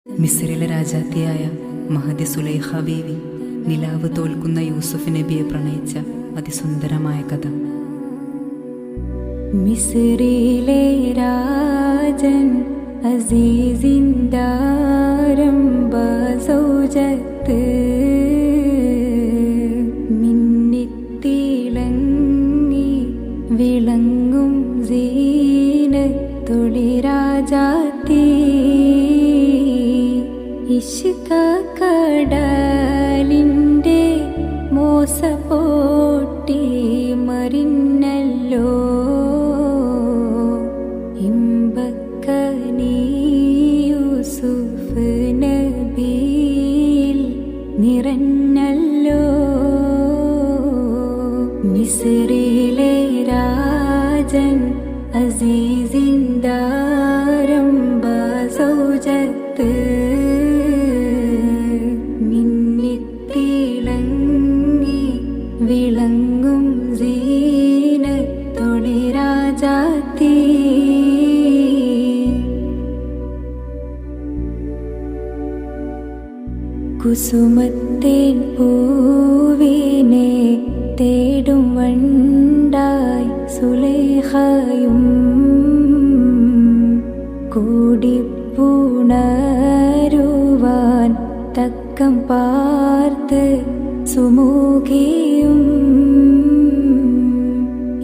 മിസ്രിലെ രാജാത്തിയായ മഹദി സുലൈഖ ബീവി നിലാവ് തോൽക്കുന്ന യൂസുഫ് നബിയെ പ്രണയിച്ച അതിസുന്ദരമായ കഥ. മിസ്രിലെ രാജൻ അസീസിന്ദാരംഭ സൗജത്ത് മിന്നിത്തിളങ്ങി വിളങ്ങും സീനത്തൊളി രാജാത്തി ഇഷ്ക കടലിൻ്റെ മോസപ്പോട്ടി മറിഞ്ഞല്ലോ ഇമ്പക്കനീ യൂസുഫ് നബിയിൽ നിറഞ്ഞല്ലോ. മിസ്രിലെ രാജൻ അസീസിന്ദാരംഭ സൗജത്ത് വിളങ്ങും സീനത്തൊളി രാജാത്തി കുസുമത്തേൻ പൂവിനെ തേടും വണ്ടായി സുലൈഖയും കൂടിപ്പുണരുവാൻ തക്കം പാർത്ത് സുമുഖിയും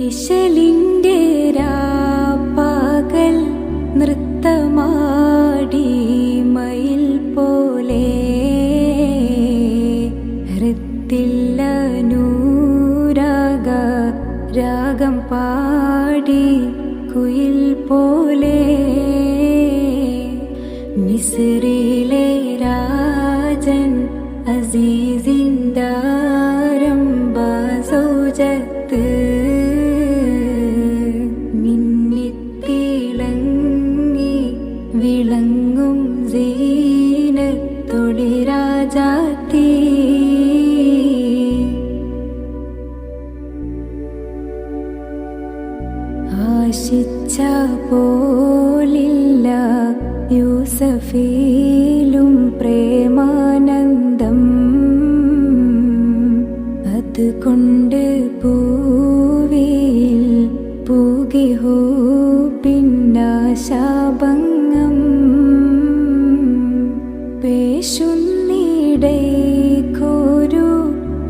ഇശലിൻ്റെ രാപ്പകൽ നൃത്തമാടി മയിൽ പോലെ ഹൃത്തില്ലനൂരാഗ രാഗം പാടി കുയിൽ പോലെ. മിസ്രിലെ രാജൻ അസീസിന്ദാരംഭ സൗജത്ത് മിന്നിത്തിളങ്ങി വിളങ്ങും സീനത്തൊളി രാജാത്തി ആശിച്ച പോലില്ല യൂസഫിലും പ്രേമാനന്ദം അതുകൊണ്ട് പൂവിൽ പൂകിഹൂ പിന്നാശാഭംഗം പേശുന്നിടയ്ക്കൊരു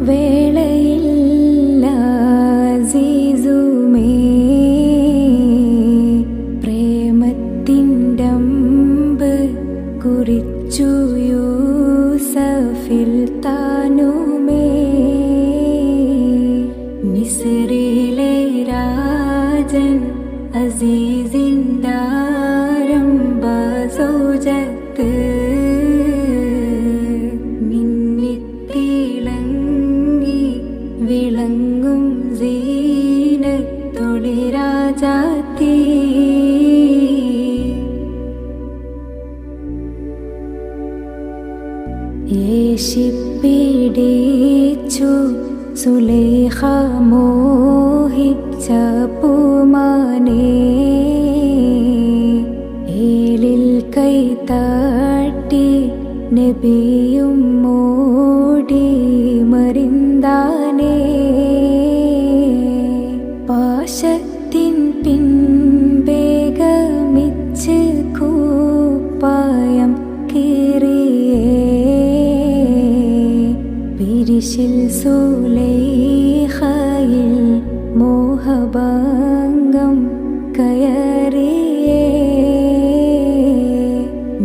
വേളയില്ല അസീസുമേ പ്രേമത്തിൻ്റമ്പ് കുറിച്ചു യൂസഫിൽ താനുമേ. മിസ്രിലെ രാജൻ അസീസിന്ദാരംഭ സൗജത്ത് മിന്നിത്തിളങ്ങി വിളങ്ങും സീനത്തൊളി രാജാത്തി യേശിപ്പിടിച്ചു സുലൈഖ മോഹിച്ച പൂമാനെ ഏലിൽ കൈ തട്ടി നബിയും മോടി മറിന്താനേ പാശത്തിൻ പിൻവേഗമിച്ച് കൂപ്പായം കീറിയേ പിരിശിൽ സുലൈഖയിൽ മോഹഭംഗം കയറിയേ.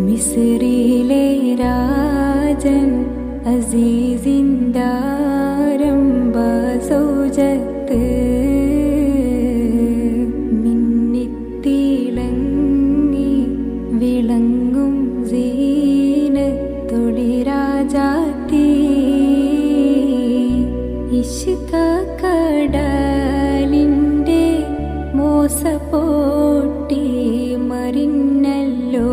മിസ്രിലെ രാജൻ അസീസിന്ദാരംഭ സൗജത്ത് മിന്നിത്തിളങ്ങി വിളങ്ങും സീനത്തൊളി രാജാത്തി ഇഷ്ക കടലിൻ്റെ മോസപ്പോട്ടി മറിഞ്ഞല്ലോ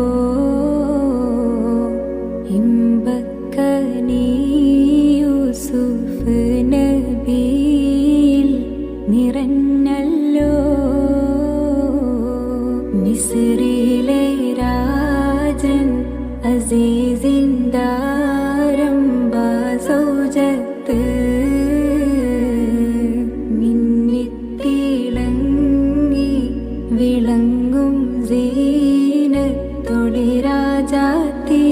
ഇമ്പക്കനീ യൂസുഫ് സിന്ദാരംബ സൗജത്ത് മിന്നിത്തിളങ്ങി വിളങ്ങും സീനത്തൊളി രാജാത്തി.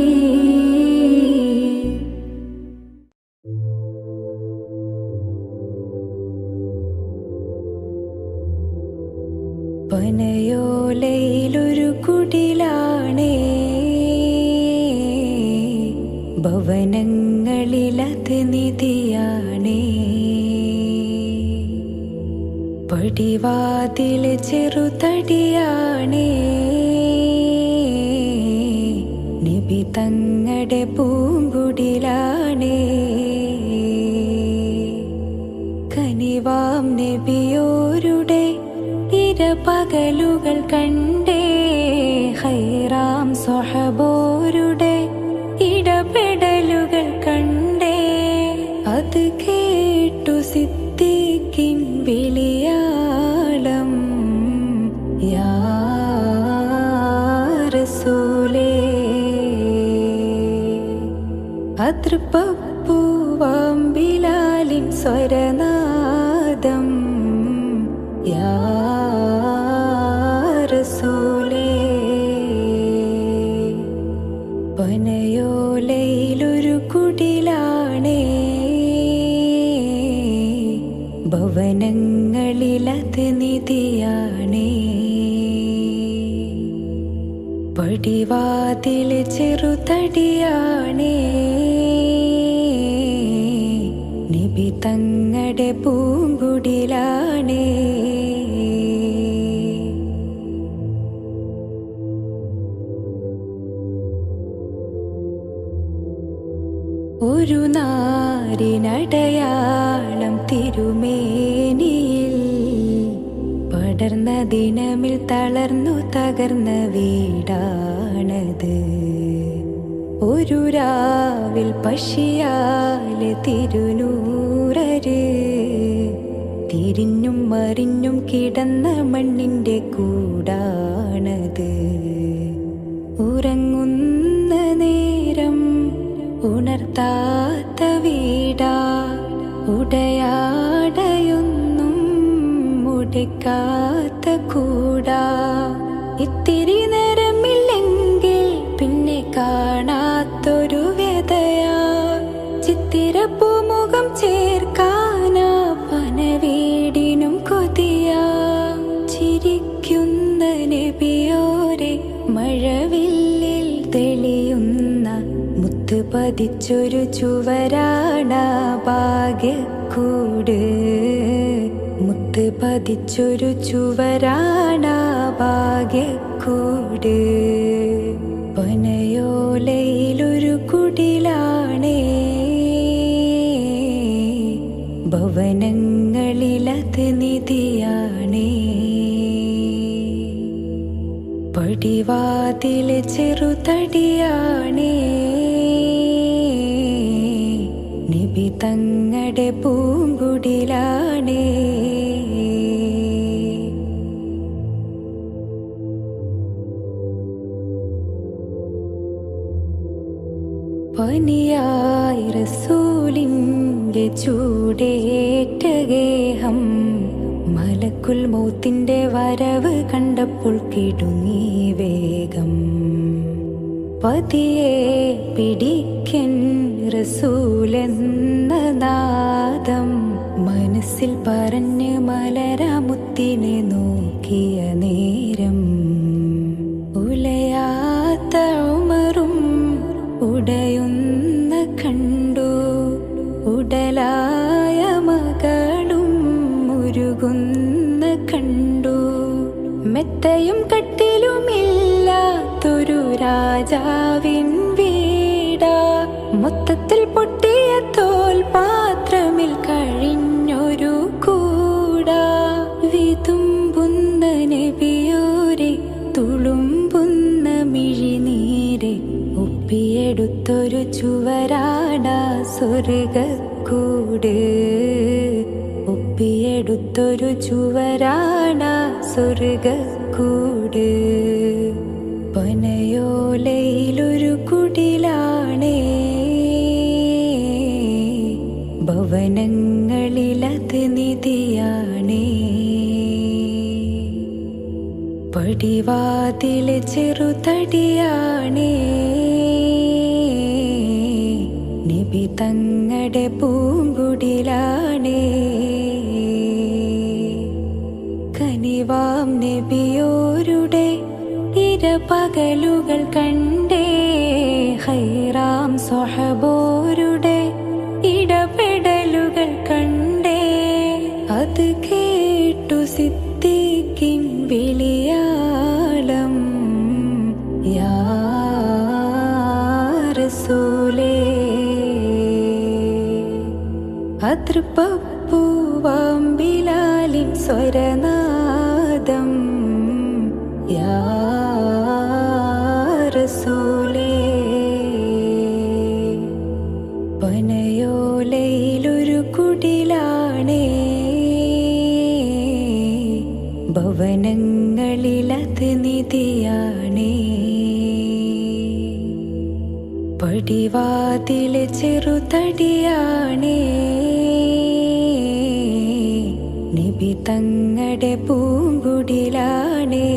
പനയോലയിലൊരു കുടിലാണേ, ഭവനങ്ങളിലത് നിധിയാണേ. പടിവാതില് ചെറുതടിയാണേ, നബി തങ്ങടെ പൂങ്കുടിലാണേ. കനിവാം നബിയോരുടെ ഇരപകലുകൾ കണ്ടേ, ഹൈറാം സ്വഹബോരുടെ ഇടപെടലുകൾ കണ്ടേ. അത് കേട്ടു സിദ്ദീഖിൻ വിളിയാളം, യാ റസൂലേ. അതൃപ്പൂവാം ബിലാലിൻ സ്വരനാദം, യാ റസൂലേ. പനയോലയിലൊരു കുടിലാണേ, ഭവനങ്ങളിലത് നിധിയാണേ. പടിവാതില് ചെറുതടിയാണേ, നബി തങ്ങടെ പൂങ്കുടിലാണേ. ഒരു നാരിനടയാളം തിരുമേനിയിൽ പടർന്ന ദിനമിൽ തളർന്നു തകർന്ന വീടാണത്. ഒരു രാവിൽ പശിയാല് തിരുനൂറര് തിരിഞ്ഞും മറിഞ്ഞും കിടന്ന മണ്ണിന്റെ കൂടാണത്. ഉറങ്ങുന്ന നേരം ഉണർത്താത്ത വീടാ, ഉടയാടയൊന്നും മുടിക്കാത്ത കൂടാ. ഇത്തിരി നേരമില്ലെങ്കിൽ പിന്നെ കാണാത്തൊരു വ്യതയാ, ചിത്തിരപ്പൂമുഖം ചേർക്കാനാ പനവീടിനും കൊതിയാ. ചിരിക്കുന്ന നബിയോരെ മഴവില്ലിൽ തെളിയുന്ന മുത്ത് പതിച്ചൊരു ചുവരാണ ഭാഗ്യക്കൂട്, മുത്ത് പതിച്ചൊരു ചുവരാണ ഭാഗ്യക്കൂട്. പനയോലയിലൊരു കുടിലാണേ, ഭവനങ്ങളിലത് നിധിയാണേ. പടിവാതില് ചെറുതടിയാണേ, നബി തങ്ങടെ പൂങ്കുടിലാണേ. പനിയായി റസൂലിന്റെ ചൂടേറ്റ ഗേഹം, മലക്കുൽ മൗത്തിന്റെ വരവ് കണ്ടപ്പോൾ കിടുങ്ങി വേഗം. പതിയെ പിടിക്കൻ റസൂലെന്ന നാദം, മനസ്സിൽ പറഞ്ഞ് മലരാമുത്തിനെ നോക്കിയ നേരം. ഉലയാത്ത ഉമറും ഉടയുന്ന കണ്ടു, ഉടലായ മകളും മുരുകുന്ന കണ്ടു. മെത്തയും കട്ടിലുമില്ലാത്തൊരു രാജാവിൻ വീടാ, മൊത്തത്തിൽ പൊട്ടിയ തോൽപാത്രമിൽ കഴിഞ്ഞൊരു കൂടാ. വിതുമ്പുന്ന നബിയോരെ തുളുമ്പുന്ന മിഴിനീരെ, ഒപ്പിയെടുത്തൊരു ചുവരാട സ്വർഗക്കൂട്, ഒപ്പിയെടുത്തൊരു ചുവരാണ സ്വർഗക്കൂട്. പനയോലയിലൊരു കുടിലാണേ, ഭവനങ്ങളിലത് നിധിയാണേ. പടിവാതില് ചെറുതടിയാണേ, നബി തങ്ങടെ പൂങ്കുടിലാണേ. കനിവാം നബിയോരുടെ ഇരപകലുകൾ കണ്ടേ, ഹൈറാം സ്വഹബോരുടെ ഇടപെടലുകൾ കണ്ടേ. അത് കേട്ടു സിദ്ദീഖിൻ വിളിയാളം, യാ റസൂലേ. അതൃപ്പൂവാം ബിലാലിൻ സ്വരനാദം, യാ റസൂലേ. പനയോലയിലൊരു കുടിലാണേ, ഭവനങ്ങളിലത് നിധിയാണേ. പടിവാതില് ചെറുതടിയാണേ, നബി തങ്ങടെ പൂങ്കുടിലാണേ.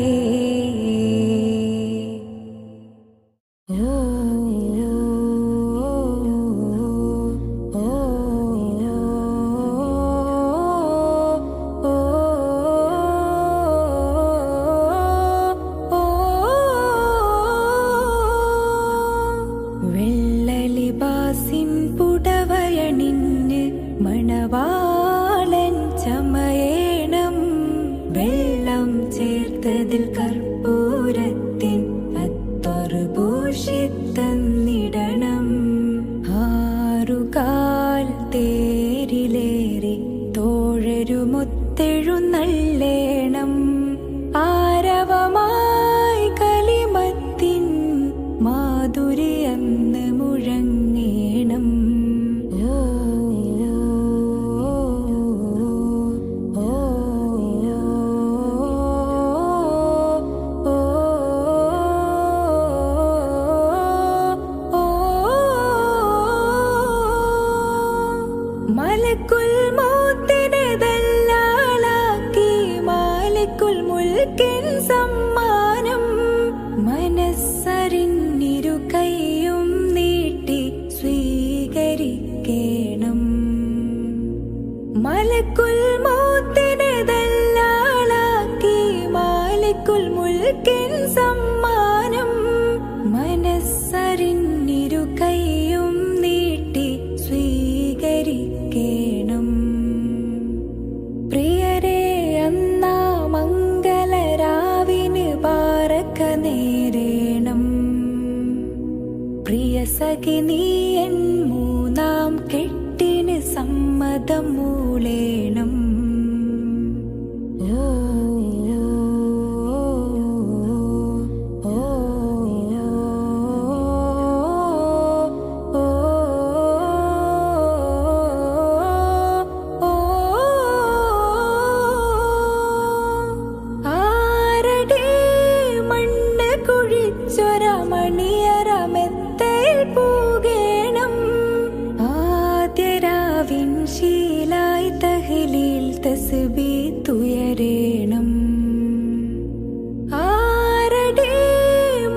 വെള്ളലിബാസിൻ പുടവയണിഞ്ഞ് മണവാളൻ ചമയേണം, വെള്ളം ചേർത്തതിൽ കർപ്പൂരത്തിൻ അത്തറ് പൂഷിത്തന്നിടണം. ആറുകാൽ തേരിലേറി തോഴരുമൊത്തെഴുന്നള്ളേണം, ആരവമായി കലിമത്തിൻ മാധുര്യന്ന് മുഴങ്ങേണം. മലക്കുൽ മൗത്തിനെ ദല്ലാളാക്കി മാലിക്കുൽ മുൽക്കിൻ സമ്മാനം, മനസ്സറിഞ്ഞിരു കൈയും നീട്ടി സ്വീകരിക്കേണം. മലക്കുൽ മൗത്തിനെ ദല്ലാളാക്കി മാലിക്കുൽ മുൽക്കിൻ സമ്മാനം, മനസ്സറിഞ്ഞിരു കൈയും നീട്ടി സ്വീകരിക്കേണം. പ്രിയരേ, അന്നാ മംഗളരാവിന് ബാരക്ക നേരേണം. പ്രിയ സഖി നീ എൻ മൂന്നാം കെട്ടിന് സമ്മതം മൂളേണം. മണിയറമെത്തയിൽ പൂകേണം, ആദ്യരാവിൻ ശീലായി തഹ്ലീൽ തസ്ബീഹുയരേണം. ആരടി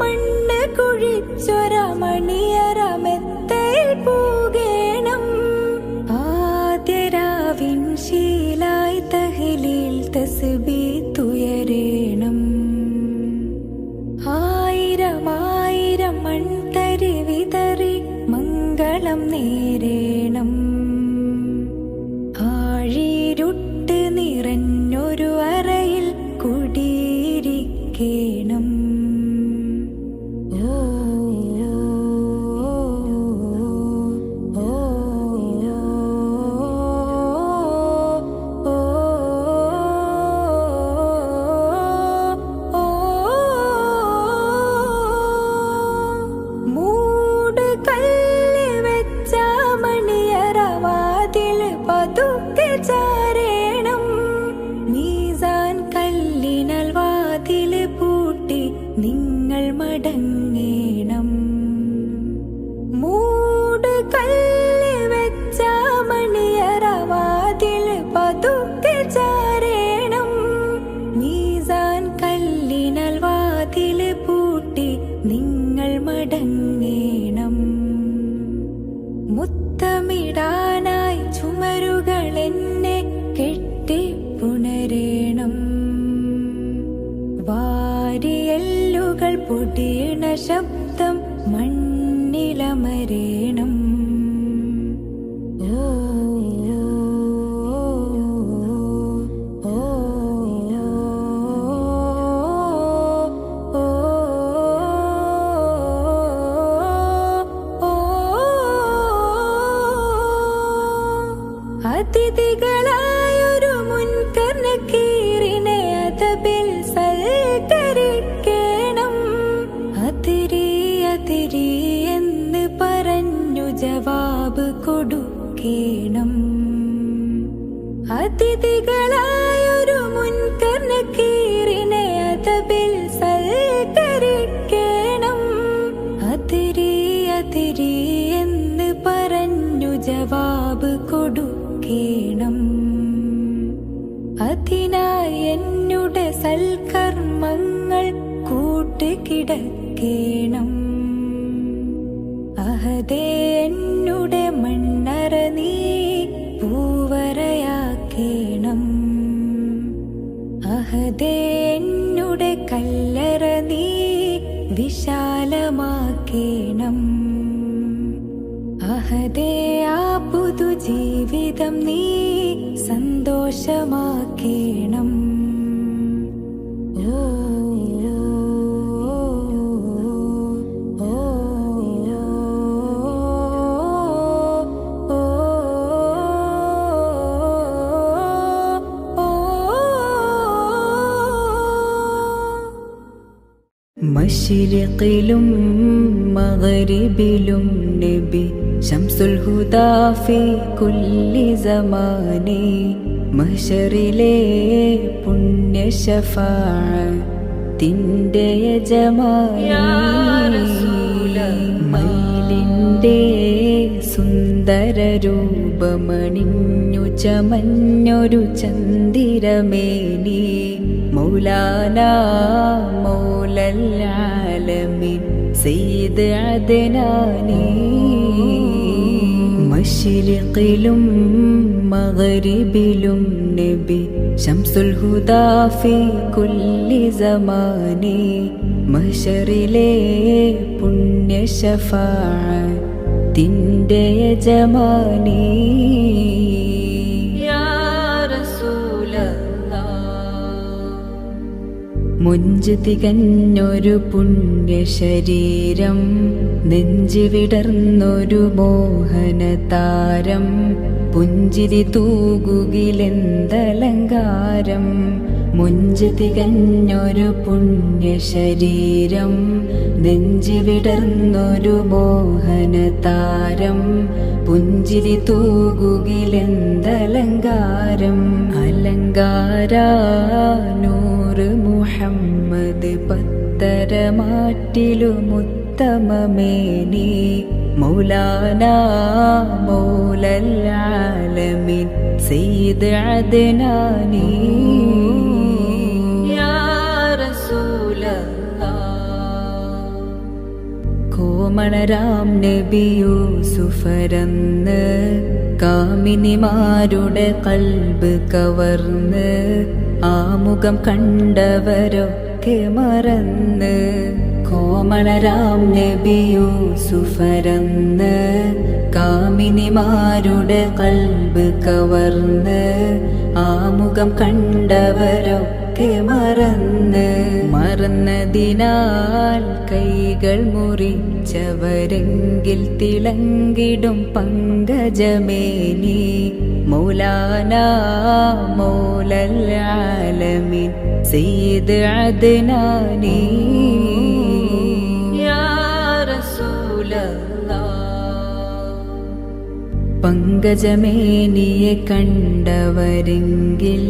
മണ്ണ് കുഴിച്ചൊര മണിയറമെത്തയിൽ പൂകേണം, ആദ്യരാവിൻ ശീലായി തഹ്ലീൽ തസ്ബീഹുയരേണം. ആയിരം മൺതരി വിതറി മംഗളം നേരേണം, ആഴിരുട്ട് നിറഞ്ഞൊരു അറയിൽ കുടിയിരിക്കേണം. മൂട് കല്ല് വെച്ച മണി മുത്തമിടാനായി ചുമരുകൾ എന്നെ കെട്ടിപ്പുണരേണം. വാരിയെല്ലുകൾ പൊടിയണ ശബ്ദം മണ്ണിലമരേണം. ഓ ഓ അതിഥികളായൊരു മുൻകർണക്കീറിനെ അതബിൽ സൽക്കരിക്കണം. അതിരി അതിരി എന്ന് പറഞ്ഞു ജവാബ് കൊടുക്കണം. അതിഥികളായൊരു മുൻകർണക്കീറിനെ അതബിൽ സൽക്കരിക്കണം. അതിരി അതിരി എന്ന് പറഞ്ഞു ജവാബ് കൊടുക്കണം. അതിനായി എന്നുടെ സൽക്കർമ്മങ്ങൾ കൂട്ടുകിടക്കണം. അഹദേ എന്നുടെ മണ്ണറ നീ പൂവരയാക്കണം. അഹദേ എന്നുടെ കല്ലറ നീ വിശാലമാക്കണം. അഹദേ ആ പുതുജീവിതം നീ സന്തോഷമാക്കണം. ഓ ഓ മശ്രിഖിലും മഗ്രിബിലും നബി ശംസുൽ ഹുദാ ഫീ കുല്ലി സമാനി. മഹ്ശറിലെ പുണ്യ ശഫാഅത്തിന്റെ യജമാനി. മൈലിന്റെ സുന്ദര രൂപമണിഞ്ഞു ചമഞ്ഞൊരു ചന്ദിരമേനി. മൗലാനാ മൗലൽ ആലമീൻ സയ്യിദ് അദ്നാനി. മശ്രിഖിലും മഗ്രിബിലും നബി ശംസുൽ ഹുദാ ഫീ കുല്ലി സമാനി. മഹ്ശറിലെ പുണ്യ ശഫാഅത്തിന്റെ യജമാനി. മുഞ്ച് തികഞ്ഞൊരു പുണ്യ ശരീരം, നെഞ്ച് വിടർന്നൊരു മോഹനതാരം. പുഞ്ചിരി തൂകുകിലെന്തലങ്കാരം. മുഞ്ച് തികഞ്ഞൊരു പുണ്യ ശരീരം, നെഞ്ച് വിടർന്നൊരു മോഹനതാരം. പുഞ്ചിരി തൂകുകിലെന്തലങ്കാരം. അലങ്കാര നൂറ് മുഹമ്മദ് പത്തരമാറ്റിലുമുത്തമമേനി. മൗലാനാ മൗലൽ ആലമീൻ സയ്യിദ് അദ്നാനി. കോമളരാം നബി യൂസുഫരന്ന് കാമിനിമാരുടെ കൽബ് കവർന്ന്. ആമുഖം കണ്ടവരൊക്കെ മറന്ന്. കോമളരാം നബി യൂസുഫരന്ന് കാമിനിമാരുടെ കൽബ് കവർന്ന്. ആമുഖം കണ്ടവരൊക്കെ മറന്ന്. മറന്നതിനാൽ കൈകൾ മുറിച്ചവരെങ്കിൽ തിളങ്ങിടും പങ്കജമേനി. മൗലാനാ മൗലൽ ആലമീൻ സയ്യിദ് അദ്നാനി. പങ്കജമേനിയെ കണ്ടവരെങ്കിൽ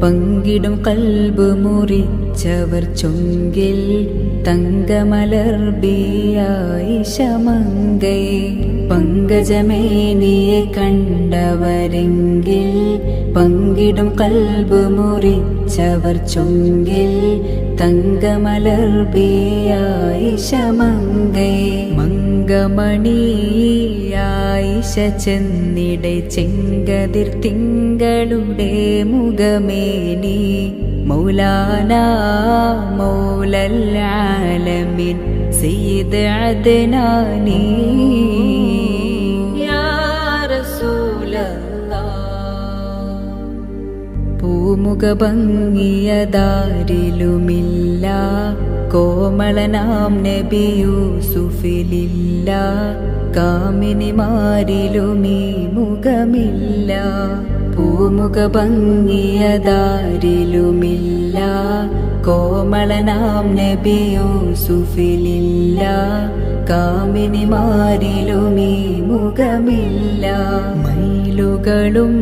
പങ്കിടും കൽബ് മുറിച്ചവർ ചൊങ്കിൽ. തങ്കമലർബിയായി ശമങ്കൈ. പങ്കജമേനിയെ കണ്ടവരെങ്കിൽ പങ്കിടും കൽബ് മുറിച്ചവർ ചൊങ്കിൽ. തങ്കമലർബിയായി ശമങ്കൈ. തങ്കമണി ആയിഷ ചെന്നിടെ ചെങ്കതിർ തിങ്കളുടെ മുഖമേനി മൗലാന മൗലൽ ആലമീൻ സയ്യിദ് അദ്നാനി യാ റസൂലല്ലാഹ്. പൂമുഖ ഭംഗിയതാരിലുമില്ല കോമളനാം നബി യൂസുഫിലില്ല കാമിനിമാരിലുമീ മുഖമില്ല. പൂമുഖ ഭംഗിയതാരിലുമില്ല കോമളനാം നബി യൂസുഫിലില്ല കാമിനിമാരിലുമീ മുഖമില്ല. മയിലുകളും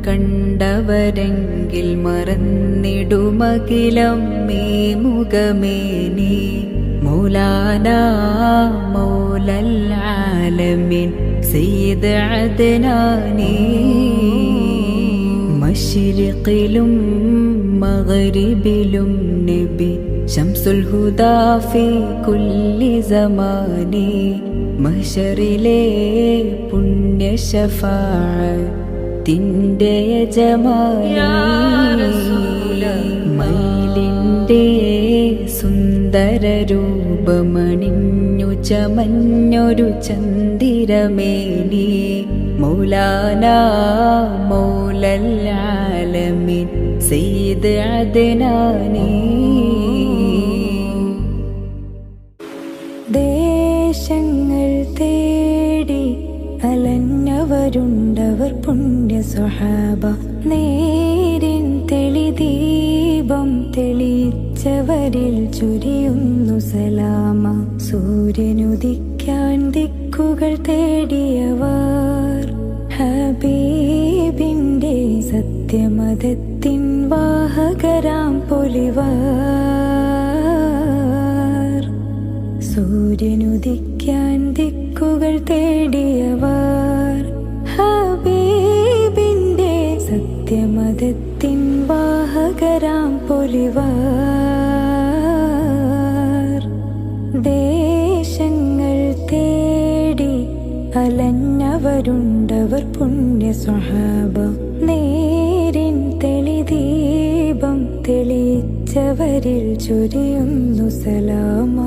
കണ്ടവരെങ്കിൽ മറന്നിടുമകിലം ഈ മുഖമേനി മൗലാന മൗലൽ ആലമീൻ സയ്യിദ് അദ്നാനി. മശ്രിഖിലും മഗ്രിബിലും നബി ശംസുൽ ഹുദാ ഫീ കുല്ലി സമാനി മഹ്ശറിലെ പുണ്യ ശഫാഅത്തിന്റെ യജമാനി. മയിലിന്റെ സുന്ദര രൂപമണിഞ്ഞു ചമഞ്ഞൊരു ചന്ദിരമേനി മൗലാന മൗലൽ ആലമീൻ സയ്യിദ് അദ്നാനി. ദേശങ്ങൾ തേടി അലഞ്ഞവരുണ്ടവർ പുണ്യ സ്വഹാബ നേരിൻ തെളിദീപം തെളിച്ചവരിൽ ചൊരിയുന്നു സലാമ. സൂര്യനുദിക്കാൻ ദിക്കുകൾ തേടിയവർ ഹബീബിന്റെ സത്യമതത്തിൻ വാഹകരാം പൊലിവർ. സൂര്യനുദിക്കാൻ ദിക്കുകൾ തേടിയവർ ഹബീബിന്റെ സത്യമതത്തിൻ വാഹകരാം പൊലിവർ. ദേശങ്ങൾ തേടി അലഞ്ഞവരുണ്ടവർ പുണ്യ സ്വഹാബ നേരിൻ തെളിദീപം തെളിച്ചവരിൽ ചൊരിയുന്നു സലാമ.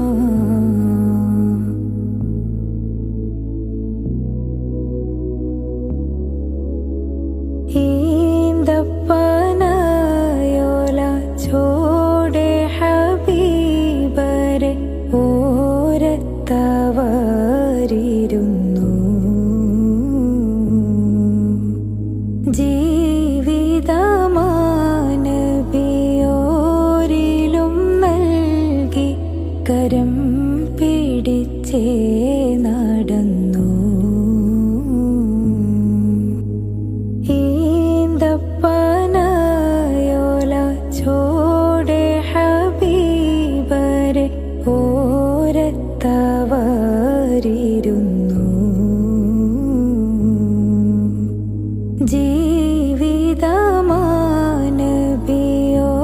ഈന്തപ്പനയോല ചോടെ ഹബീബരെ ഓരത്തവരിരുന്നു. ജീവിതമാനബിയോരിലും നൽകി കരം പിടിച്ചേ നടന്നു. ഈന്തപ്പനയോല ചോടെ ഹബീബരെ ഓരത്തവരിരുന്നു.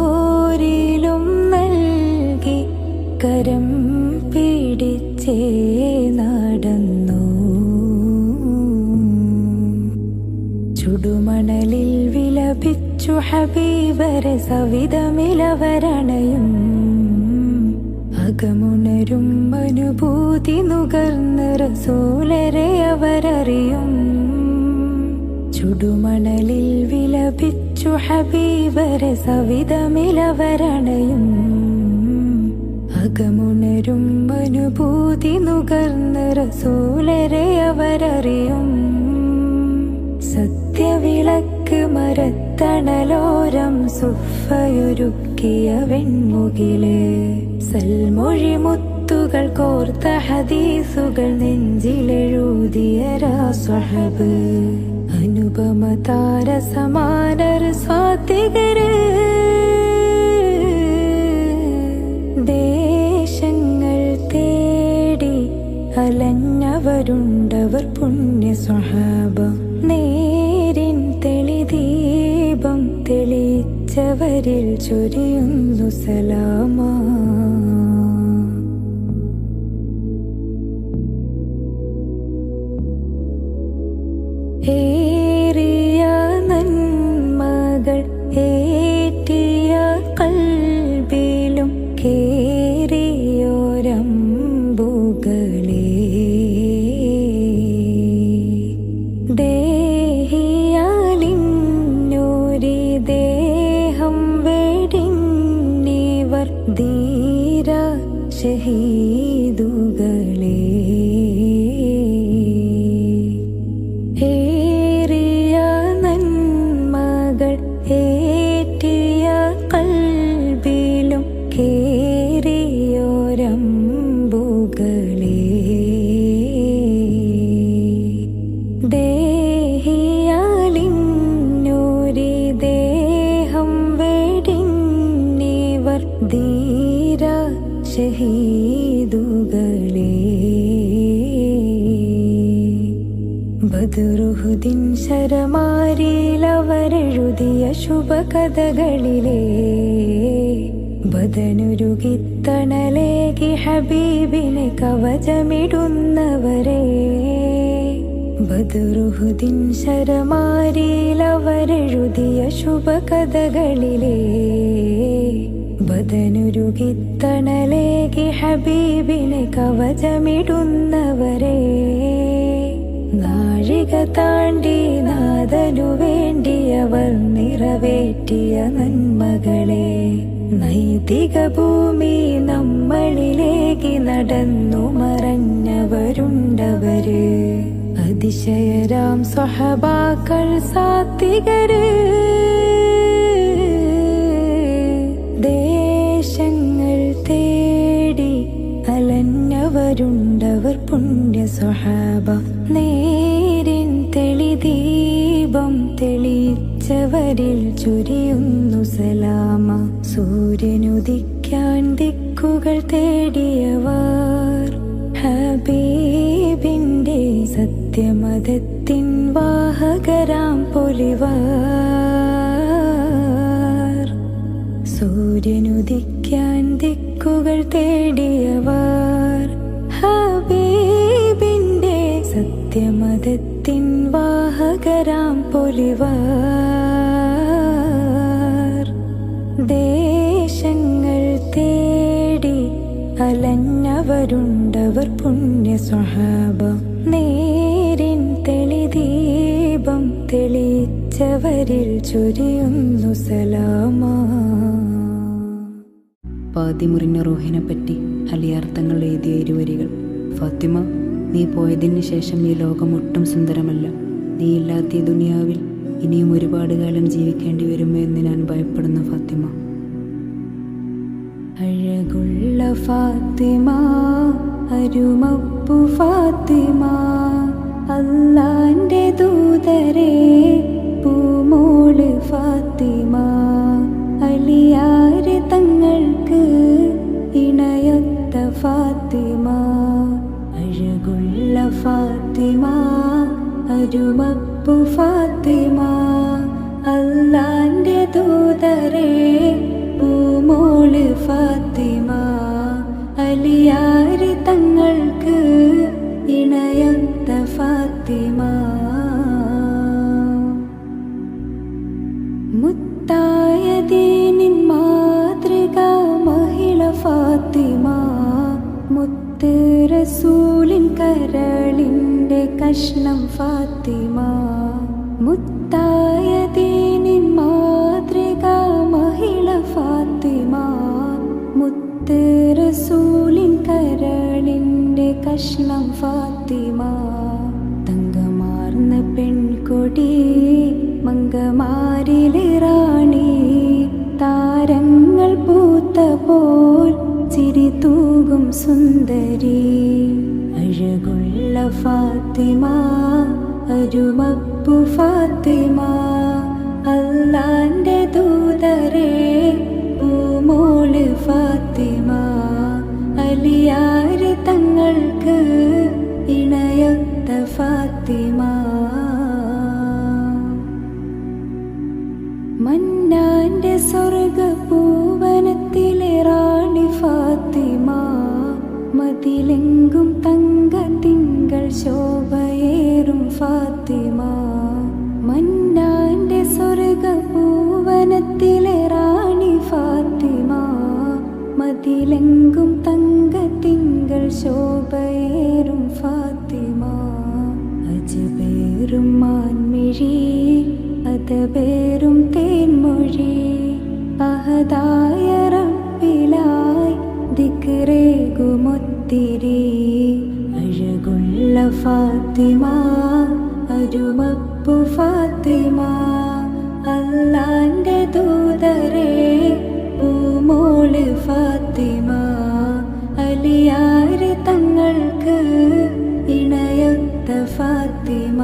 ജീവിതമാനബിയോരിലും നൽകി കരം പിടിച്ചേ നടന്നു. ചുടുമണലിൽ വിലപിച്ചു ഹബീബരെ സവിധമിലവരണയും അകമുണരും അനുഭൂതി നുകർന്ന റസൂലരെ അവരറിയും. ചുടുമണലിൽ വിലപിച്ചു ഹബീബരെ സവിധമിലവരണയും അകമുണരും അനുഭൂതി നുകർന്ന റസൂലരെ അവരറിയും. സത്യവിളക്ക് മരത്തണലോരം സുഫയൊരുക്കിയ വെൺമുകില് സൽമൊഴി മുത്തുകൾ കോർത്ത ഹദീസുകൾ നെഞ്ചിലെഴുതിയ സ്വഹബ് അനുപമ താര സമാനർ സ്വാതികര്. ദേശങ്ങൾ തേടി അലഞ്ഞവരുണ്ടവർ പുണ്യ സ്വഹാബ നേരിൻ തെളിദീപം തെളിച്ചവരിൽ ചൊരിയുന്നു സലാമ. ബദറുഹുദിൻ ശരമാരിയിലവരെഴുതിയ ശുഭകഥകളിലേ ബദനുരുകിത്തണലേകി ഹബീബിനെ കവചമിടുന്നവരെ. ബദറുഹുദിൻ ശരമാരിയിലവരെഴുതിയ ശുഭകഥകളിലേ ബദനുരുകിത്തണലേകി ഹബീബിനെ കവചമിടുന്നവരെ. നാഴിക താണ്ടി നാഥനു വേണ്ടിയവർ നിറവേറ്റിയ നന്മകളെ നൈതിക ഭൂമി നമ്മളിലേക്ക് നടന്നു മറഞ്ഞവരുണ്ടവര്. അതിശയരാം സ്വഹബാക്കൾ സാത്വികര്. ദേശങ്ങൾ തേടി അലഞ്ഞവരുണ്ടവർ പുണ്യ സ്വഹാബ. നേരിൻ തെളിദീപം തെളിയിച്ചവരിൽ ചൊരിയുന്നു സലാമ. സൂര്യനുദിക്കാൻ ദിക്കുകൾ തേടിയവർ ഹബീബിന്റെ സത്യമതത്തിൻ വാഹകരാം പൊലിവർ. സൂര്യനുദിക്കാൻ ദിക്കുകൾ തേടിയവർ ഹബീബിന്റെ സത്യമതത്തിൻ വാഹകരാം പൊലിവർ. ദേശങ്ങൾ തേടി അലഞ്ഞവരുണ്ടവർ പുണ്യ സ്വഹാബ. നേരിൻ തെളിദീപം തെളിയിച്ചവരിൽ ചൊരിയുന്നു സലാമ. പാതിമുറിഞ്ഞ റൂഹിനെ പറ്റി അലിയാർത്ഥങ്ങൾ എഴുതിയ ഇരുവരികൾ. ഫാത്തിമ, നീ പോയതിന് ശേഷം ഈ ലോകം ഒട്ടും സുന്ദരമല്ല. നീ ഇല്ലാത്ത ഈ ദുനിയാവിൽ ഇനിയും ഒരുപാട് കാലം ജീവിക്കേണ്ടി വരുമോ എന്ന് ഞാൻ ഭയപ്പെടുന്നു ഫാത്തിമ. അഴകുള്ള ഫാത്തിമ, അരുമപ്പു ഫാത്തിമ, അല്ലാന്റെ ദൂതരെ പൂമോള് ഫാത്തിമ. അലിയാര് തങ്ങൾക്ക് ഇണയൊത്ത ഫാത്തിമ. അഴകുള്ള ഫാത്തിമ, അരുമപ്പു ഫാത്തിമ, അല്ലാന്റെ ദൂതരെ പൂമോള് ഫാത്തിമ. അലിയാര് തങ്ങൾക്ക് ഇണയൊത്ത ഫാത്തിമ. മുത്തായ ദീനിൻ മാതൃക മഹിള ഫാത്തിമ. മുത്ത് റസൂലിൻ കരളിന്റെ കഷ്ണം ഫാത്തിമ. മുത്തായ ദീനിൻ മാതൃക മഹിള ഫാത്തിമ. മുത്ത് റസൂലിൻ കരളിന്റെ കഷ്ണം ഫാത്തിമ. തങ്കമാർന്ന പെൺകൊടി മങ്കമാരിലെ റാണി. താരങ്ങൾ പൂത്ത പോൽ ചിരി തൂകും സുന്ദരി. അഴകുള്ള ഫാത്തിമ, അരുമപ്പു ഫാത്തിമ, അല്ലാന്റെ ദൂതരെ പൂമോള് ഫാത്തിമ. അലിയാര് തങ്ങൾക്ക് ഇണയൊത്ത ഫാത്തിമ. മന്നാന്റെ സ്വർഗ പൂവനത്തിലെ റാണി ഫാത്തിമ. മതിലെങ്കും തങ്ക തിങ്കൾ ശോഭയേറും ഫാത്തിമ. മന്നാന്റെ സ്വർഗ പൂവനത്തിലെ റാണി ഫാത്തിമ. മതിലെങ്കും തങ്ക തിങ്കൾ ശോഭയേറും ഫാത്തിമ. അജബേറും മാൻമിഴി അതബേറും തേൻമൊഴി. അഹദായ റബ്ബിലായി ദിക്റേകുമൊത്തിരി. അഴകുള്ള ഫാത്തിമ, അരുമപ്പു ഫാത്തിമ, അല്ലാന്റെ ദൂതരെ പൂമോള് ഫാത്തിമ. അലിയാര് തങ്ങൾക്ക് ഇണയൊത്ത ഫാത്തിമ.